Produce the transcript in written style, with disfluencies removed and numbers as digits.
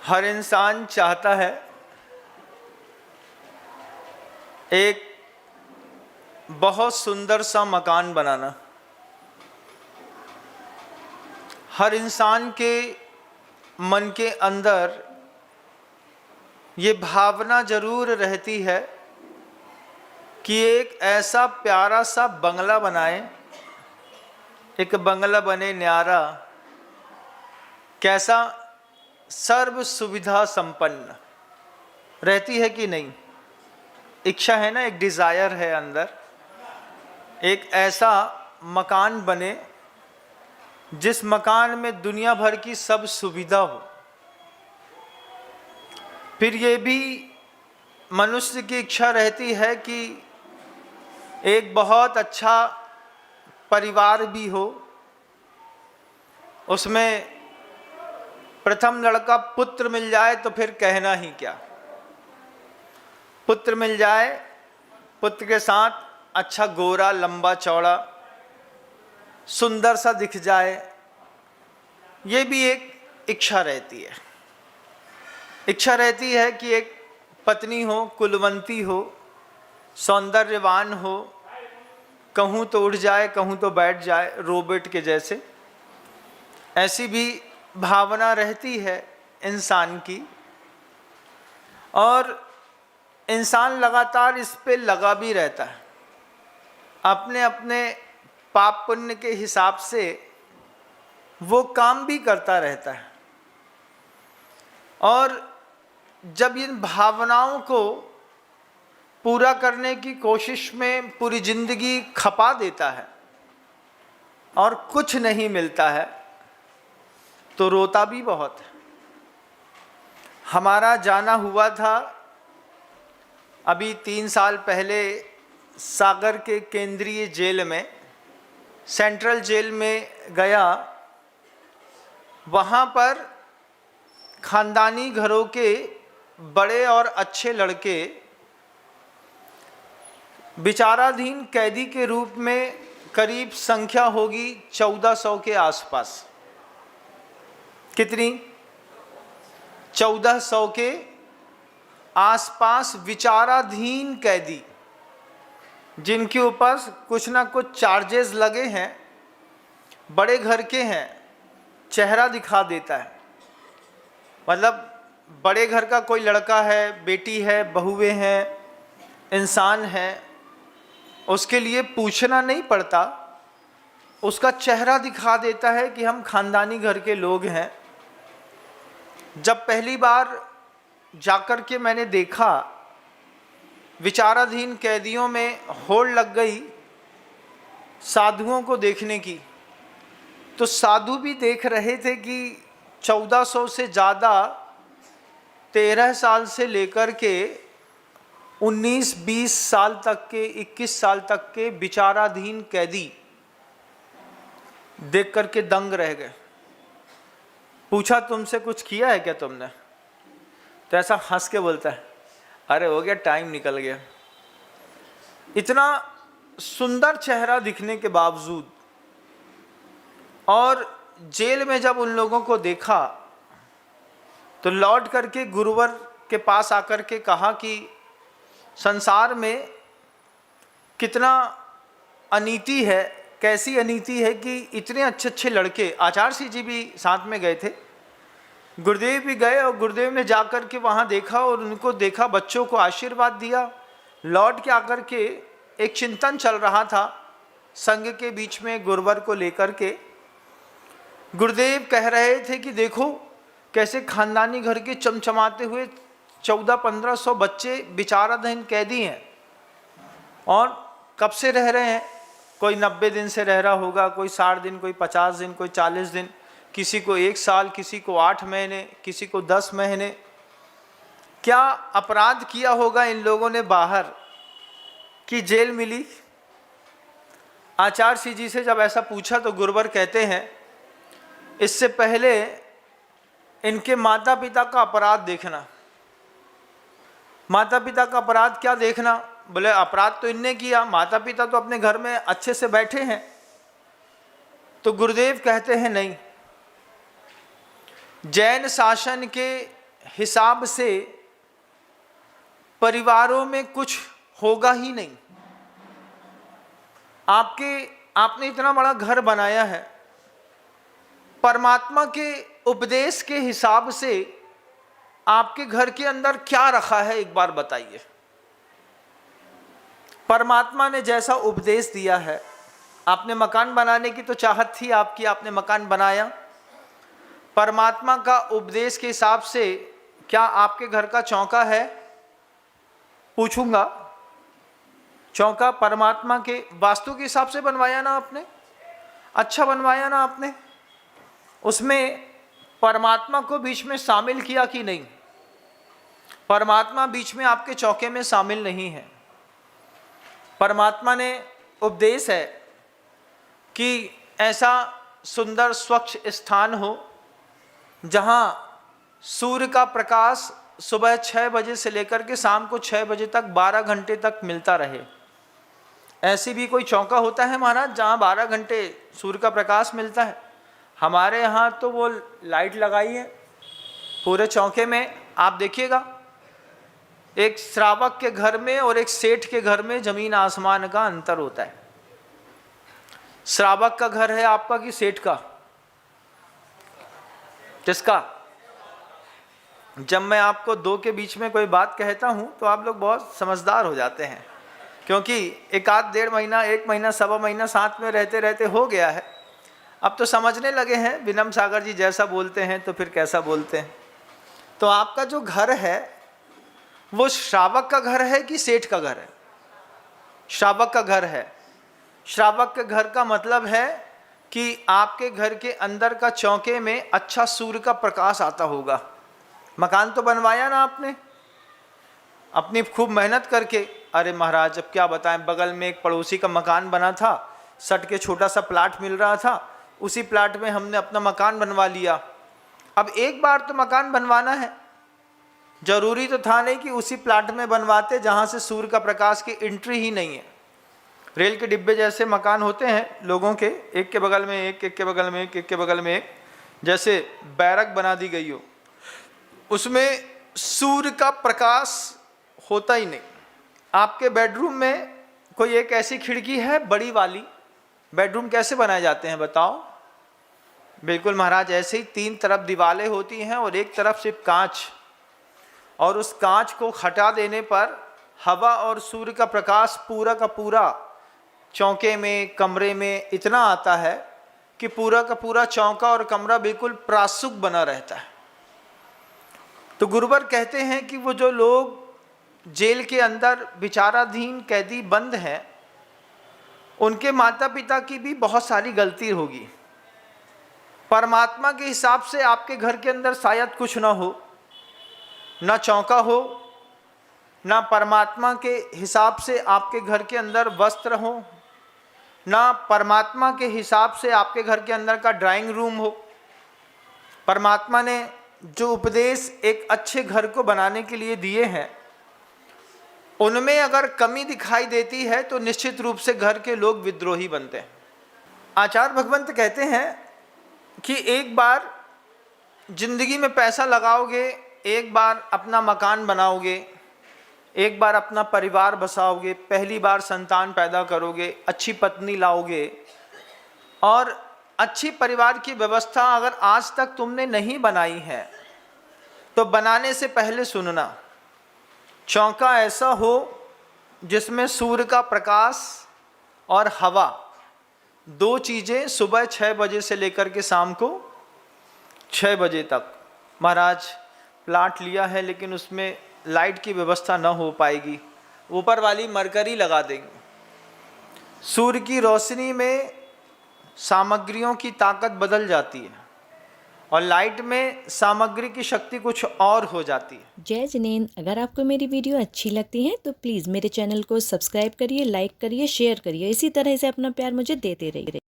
हर इंसान चाहता है एक बहुत सुंदर सा मकान बनाना। हर इंसान के मन के अंदर ये भावना जरूर रहती है कि एक ऐसा प्यारा सा बंगला बनाए, एक बंगला बने न्यारा, कैसा सर्व सुविधा संपन्न। रहती है कि नहीं? इच्छा है ना, एक डिज़ायर है अंदर, एक ऐसा मकान बने जिस मकान में दुनिया भर की सब सुविधा हो। फिर ये भी मनुष्य की इच्छा रहती है कि एक बहुत अच्छा परिवार भी हो, उसमें प्रथम लड़का पुत्र मिल जाए तो फिर कहना ही क्या। पुत्र मिल जाए, पुत्र के साथ अच्छा गोरा लंबा चौड़ा सुंदर सा दिख जाए, ये भी एक इच्छा रहती है। इच्छा रहती है कि एक पत्नी हो, कुलवंती हो, सौंदर्यवान हो, कहूँ तो उठ जाए कहूँ तो बैठ जाए, रोबोट के जैसे। ऐसी भी भावना रहती है इंसान की, और इंसान लगातार इस पे लगा भी रहता है। अपने अपने पाप पुण्य के हिसाब से वो काम भी करता रहता है, और जब इन भावनाओं को पूरा करने की कोशिश में पूरी जिंदगी खपा देता है और कुछ नहीं मिलता है तो रोता भी बहुत है। हमारा जाना हुआ था अभी 3 साल पहले सागर के केंद्रीय जेल में, सेंट्रल जेल में गया। वहाँ पर खानदानी घरों के बड़े और अच्छे लड़के विचाराधीन कैदी के रूप में करीब संख्या होगी 1400 के आसपास। कितनी? 1400 के आसपास विचाराधीन कैदी, जिनके ऊपर कुछ ना कुछ चार्जेस लगे हैं, बड़े घर के हैं। चेहरा दिखा देता है, मतलब बड़े घर का कोई लड़का है, बेटी है, बहुएं हैं, इंसान है, उसके लिए पूछना नहीं पड़ता, उसका चेहरा दिखा देता है कि हम खानदानी घर के लोग हैं। जब पहली बार जाकर के मैंने देखा, विचाराधीन कैदियों में होड़ लग गई साधुओं को देखने की, तो साधु भी देख रहे थे कि 1400 से ज़्यादा 13 साल से लेकर के 19-20 साल तक के, 21 साल तक के विचाराधीन कैदी देख करके दंग रह गए। पूछा, तुमसे कुछ किया है क्या तुमने? तो ऐसा हंस के बोलता है, अरे हो गया, टाइम निकल गया। इतना सुंदर चेहरा दिखने के बावजूद, और जेल में जब उन लोगों को देखा तो लौट करके गुरुवर के पास आकर के कहा कि संसार में कितना अनीति है, कैसी अनीति है कि इतने अच्छे अच्छे लड़के। आचार्य सिंह जी भी साथ में गए थे, गुरुदेव भी गए, और गुरुदेव ने जाकर के वहाँ देखा और उनको देखा, बच्चों को आशीर्वाद दिया। लौट के आकर के एक चिंतन चल रहा था संघ के बीच में गुरुवर को लेकर के। गुरुदेव कह रहे थे कि देखो कैसे खानदानी घर के चमचमाते हुए 1400-1500 बच्चे विचाराधीन कैदी हैं, और कब से रह रहे हैं। कोई 90 दिन से रह रहा होगा, कोई 60 दिन, कोई 50 दिन, कोई 40 दिन, किसी को 1 साल, किसी को 8 महीने, किसी को 10 महीने। क्या अपराध किया होगा इन लोगों ने बाहर कि जेल मिली? आचार्य सिंह जी से जब ऐसा पूछा तो गुरुवर कहते हैं, इससे पहले इनके माता पिता का अपराध देखना। माता पिता का अपराध क्या देखना? बोले अपराध तो इनने किया, माता पिता तो अपने घर में अच्छे से बैठे हैं। तो गुरुदेव कहते हैं नहीं, जैन शासन के हिसाब से परिवारों में कुछ होगा ही नहीं। आपने इतना बड़ा घर बनाया है, परमात्मा के उपदेश के हिसाब से आपके घर के अंदर क्या रखा है एक बार बताइए। परमात्मा ने जैसा उपदेश दिया है, आपने मकान बनाने की तो चाहत थी आपकी, आपने मकान बनाया। परमात्मा का उपदेश के हिसाब से क्या आपके घर का चौका है? पूछूंगा। चौका परमात्मा के वास्तु के हिसाब से बनवाया ना आपने? अच्छा बनवाया ना आपने? उसमें परमात्मा को बीच में शामिल किया कि नहीं? परमात्मा बीच में आपके चौके में शामिल नहीं है। परमात्मा ने उपदेश है कि ऐसा सुंदर स्वच्छ स्थान हो जहाँ सूर्य का प्रकाश सुबह 6 बजे से लेकर के शाम को 6 बजे तक 12 घंटे तक मिलता रहे। ऐसी भी कोई चौका होता है महाराज जहाँ 12 घंटे सूर्य का प्रकाश मिलता है? हमारे यहाँ तो वो लाइट लगाई है पूरे चौके में। आप देखिएगा, एक श्रावक के घर में और एक सेठ के घर में जमीन आसमान का अंतर होता है। श्रावक का घर है आपका कि सेठ का? किसका? जब मैं आपको दो के बीच में कोई बात कहता हूं तो आप लोग बहुत समझदार हो जाते हैं, क्योंकि एक आध 1.5 महीना 1 महीना 1.25 महीना साथ में रहते रहते हो गया है। अब तो समझने लगे हैं विनम सागर जी जैसा बोलते हैं तो फिर कैसा बोलते हैं। तो आपका जो घर है वो श्रावक का घर है कि सेठ का घर है? श्रावक का घर है। श्रावक के घर का मतलब है कि आपके घर के अंदर का चौके में अच्छा सूर्य का प्रकाश आता होगा। मकान तो बनवाया ना आपने अपनी खूब मेहनत करके। अरे महाराज अब क्या बताएं, बगल में एक पड़ोसी का मकान बना था, सट के छोटा सा प्लाट मिल रहा था, उसी प्लाट में हमने अपना मकान बनवा लिया। अब एक बार तो मकान बनवाना है, जरूरी तो था नहीं कि उसी प्लाट में बनवाते जहाँ से सूर्य का प्रकाश की एंट्री ही नहीं है। रेल के डिब्बे जैसे मकान होते हैं लोगों के, एक के बगल में एक, एक के बगल में एक के बगल में एक, जैसे बैरक बना दी गई हो, उसमें सूर्य का प्रकाश होता ही नहीं। आपके बेडरूम में कोई एक ऐसी खिड़की है बड़ी वाली? बेडरूम कैसे बनाए जाते हैं बताओ? बिल्कुल महाराज ऐसे ही 3 तरफ दीवारें होती हैं और एक तरफ सिर्फ कांच, और उस कांच को हटा देने पर हवा और सूर्य का प्रकाश पूरा का पूरा चौके में कमरे में इतना आता है कि पूरा का पूरा चौका और कमरा बिल्कुल प्रासुक बना रहता है। तो गुरुवर कहते हैं कि वो जो लोग जेल के अंदर विचाराधीन कैदी बंद हैं, उनके माता पिता की भी बहुत सारी गलती होगी। परमात्मा के हिसाब से आपके घर के अंदर शायद कुछ ना हो, ना चौका हो, ना परमात्मा के हिसाब से आपके घर के अंदर वस्त्र हो, ना परमात्मा के हिसाब से आपके घर के अंदर का ड्राइंग रूम हो। परमात्मा ने जो उपदेश एक अच्छे घर को बनाने के लिए दिए हैं, उनमें अगर कमी दिखाई देती है तो निश्चित रूप से घर के लोग विद्रोही बनते हैं। आचार्य भगवंत कहते हैं कि एक बार जिंदगी में पैसा लगाओगे, एक बार अपना मकान बनाओगे, एक बार अपना परिवार बसाओगे, पहली बार संतान पैदा करोगे, अच्छी पत्नी लाओगे, और अच्छी परिवार की व्यवस्था अगर आज तक तुमने नहीं बनाई है तो बनाने से पहले सुनना, चौका ऐसा हो जिसमें सूर्य का प्रकाश और हवा, 2 चीज़ें सुबह 6 बजे से लेकर के शाम को 6 बजे तक। महाराज प्लाट लिया है लेकिन उसमें लाइट की व्यवस्था न हो पाएगी, ऊपर वाली मरकरी लगा देंगे। सूर्य की रोशनी में सामग्रियों की ताकत बदल जाती है और लाइट में सामग्री की शक्ति कुछ और हो जाती है। जय जिनेंद्र, अगर आपको मेरी वीडियो अच्छी लगती है तो प्लीज़ मेरे चैनल को सब्सक्राइब करिए, लाइक करिए, शेयर करिए। इसी तरह से अपना प्यार मुझे देते रहिए।